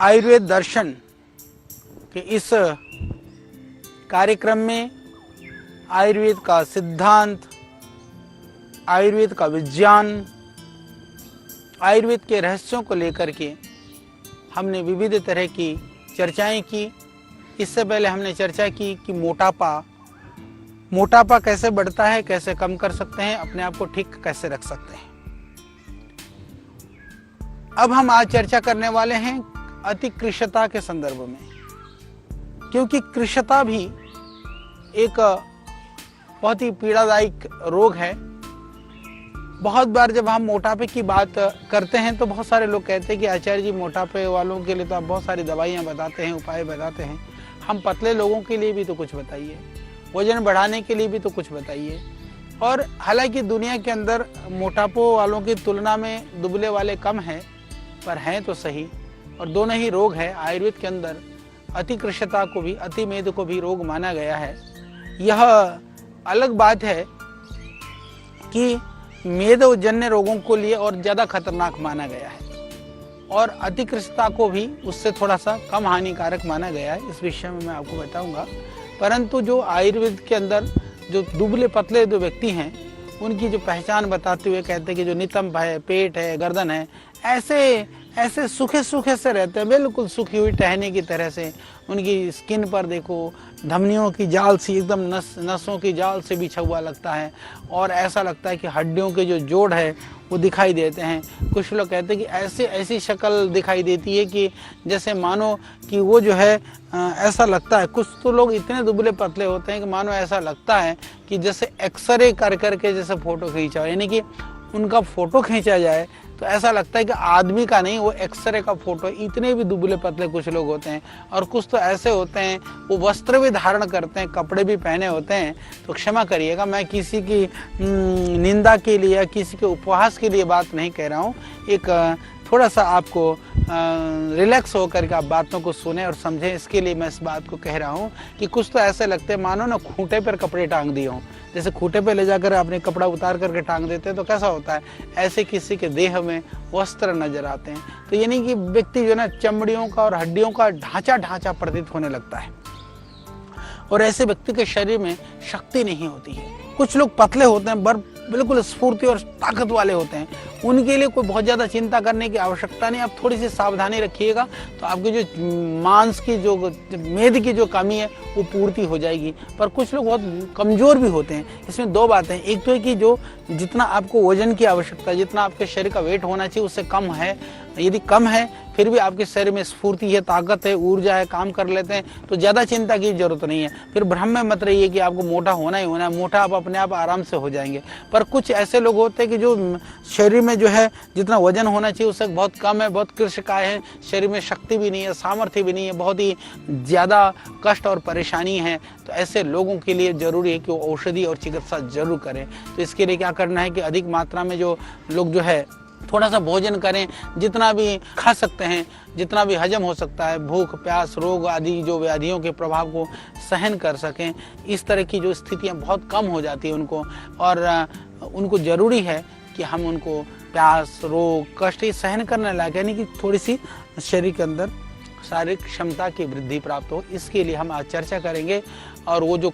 आयुर्वेद दर्शन के इस कार्यक्रम में आयुर्वेद का सिद्धांत, आयुर्वेद का विज्ञान, आयुर्वेद के रहस्यों को लेकर के हमने विविध तरह की चर्चाएं की। इससे पहले हमने चर्चा की कि मोटापा कैसे बढ़ता है, कैसे कम कर सकते हैं, अपने आप को ठीक कैसे रख सकते हैं। अब हम आज चर्चा करने वाले हैं अति कृशता के संदर्भ में, क्योंकि कृशता भी एक बहुत ही पीड़ादायक रोग है। बहुत बार जब हम मोटापे की बात करते हैं तो बहुत सारे लोग कहते हैं कि आचार्य जी मोटापे वालों के लिए तो आप बहुत सारी दवाइयाँ बताते हैं, उपाय बताते हैं, हम पतले लोगों के लिए भी तो कुछ बताइए, वजन बढ़ाने के लिए भी तो कुछ बताइए। और हालांकि दुनिया के अंदर मोटापे वालों की तुलना में दुबले वाले कम हैं, पर हैं तो सही, और दोनों ही रोग है। आयुर्वेद के अंदर अतिकृशता को भी, अतिमेद को भी रोग माना गया है। यह अलग बात है कि मेदजन्य रोगों को लिए और ज़्यादा खतरनाक माना गया है, और अतिकृशता को भी उससे थोड़ा सा कम हानिकारक माना गया है। इस विषय में मैं आपको बताऊंगा। परंतु जो आयुर्वेद के अंदर जो दुबले पतले जो व्यक्ति हैं, उनकी जो पहचान बताते हुए कहते हैं कि जो नितंब है, पेट है, गर्दन है, ऐसे सूखे से रहते हैं, बिल्कुल सूखी हुई टहनी की तरह से। उनकी स्किन पर देखो धमनियों की जाल सी, एकदम नसों की जाल से बिछा हुआ लगता है, और ऐसा लगता है कि हड्डियों के जो जोड़ है वो दिखाई देते हैं। कुछ लोग कहते हैं कि ऐसी शक्ल दिखाई देती है कि जैसे मानो कि वो जो है ऐसा लगता है। कुछ तो लोग इतने दुबले पतले होते हैं कि मानो ऐसा लगता है कि जैसे एक्सरे कर करके जैसे फोटो खींचा हो, यानी कि उनका फोटो खींचा जाए तो ऐसा लगता है कि आदमी का नहीं, वो एक्सरे का फोटो। इतने भी दुबले पतले कुछ लोग होते हैं। और कुछ तो ऐसे होते हैं वो वस्त्र भी धारण करते हैं, कपड़े भी पहने होते हैं। तो क्षमा करिएगा, मैं किसी की निंदा के लिए या किसी के उपहास के लिए बात नहीं कह रहा हूँ। एक थोड़ा सा आपको रिलैक्स होकर के आप बातों को सुने और समझें, इसके लिए मैं इस बात को कह रहा हूँ कि कुछ तो ऐसे लगते हैं मानो ना खूंटे पर कपड़े टांग दिए हों। जैसे खूंटे पे ले जाकर आपने कपड़ा उतार करके टांग देते हैं तो कैसा होता है, ऐसे किसी के देह में वस्त्र नजर आते हैं। तो यानी कि व्यक्ति जो ना चमड़ियों का और हड्डियों का ढांचा प्रतीत होने लगता है, और ऐसे व्यक्ति के शरीर में शक्ति नहीं होती है। कुछ लोग पतले होते हैं, बिल्कुल स्फूर्ति और ताकत वाले होते हैं, उनके लिए कोई बहुत ज़्यादा चिंता करने की आवश्यकता नहीं। आप थोड़ी सी सावधानी रखिएगा तो आपकी जो मांस की जो मेद की जो कमी है वो पूर्ति हो जाएगी। पर कुछ लोग बहुत कमज़ोर भी होते हैं। इसमें दो बातें, एक तो है कि जो जितना आपको वजन की आवश्यकता है, जितना आपके शरीर का वेट होना चाहिए उससे कम है। यदि कम है फिर भी आपके शरीर में स्फूर्ति है, ताकत है, ऊर्जा है, काम कर लेते हैं, तो ज़्यादा चिंता की जरूरत नहीं है। फिर भ्रम में मत रहिए कि आपको मोटा होना ही होना है। मोटा आप अपने आप आराम से हो जाएंगे। पर कुछ ऐसे लोग होते हैं कि जो शरीर में जो है जितना वजन होना चाहिए उससे बहुत कम है, बहुत कृशकाय है, शरीर में शक्ति भी नहीं है, सामर्थ्य भी नहीं है, बहुत ही ज़्यादा कष्ट और परेशानी है। तो ऐसे लोगों के लिए ज़रूरी है कि वो औषधि और चिकित्सा जरूर करें। तो इसके लिए क्या करना है कि अधिक मात्रा में जो लोग जो है थोड़ा सा भोजन करें, जितना भी खा सकते हैं, जितना भी हजम हो सकता है, भूख प्यास रोग आदि जो व्याधियों के प्रभाव को सहन कर सकें। इस तरह की जो स्थितियां बहुत कम हो जाती है उनको, और उनको ज़रूरी है कि हम उनको प्यास रोग कष्ट सहन करने लायक, यानी कि थोड़ी सी शरीर के अंदर शारीरिक क्षमता की वृद्धि प्राप्त हो। इसके लिए हम आज चर्चा करेंगे। और वो जो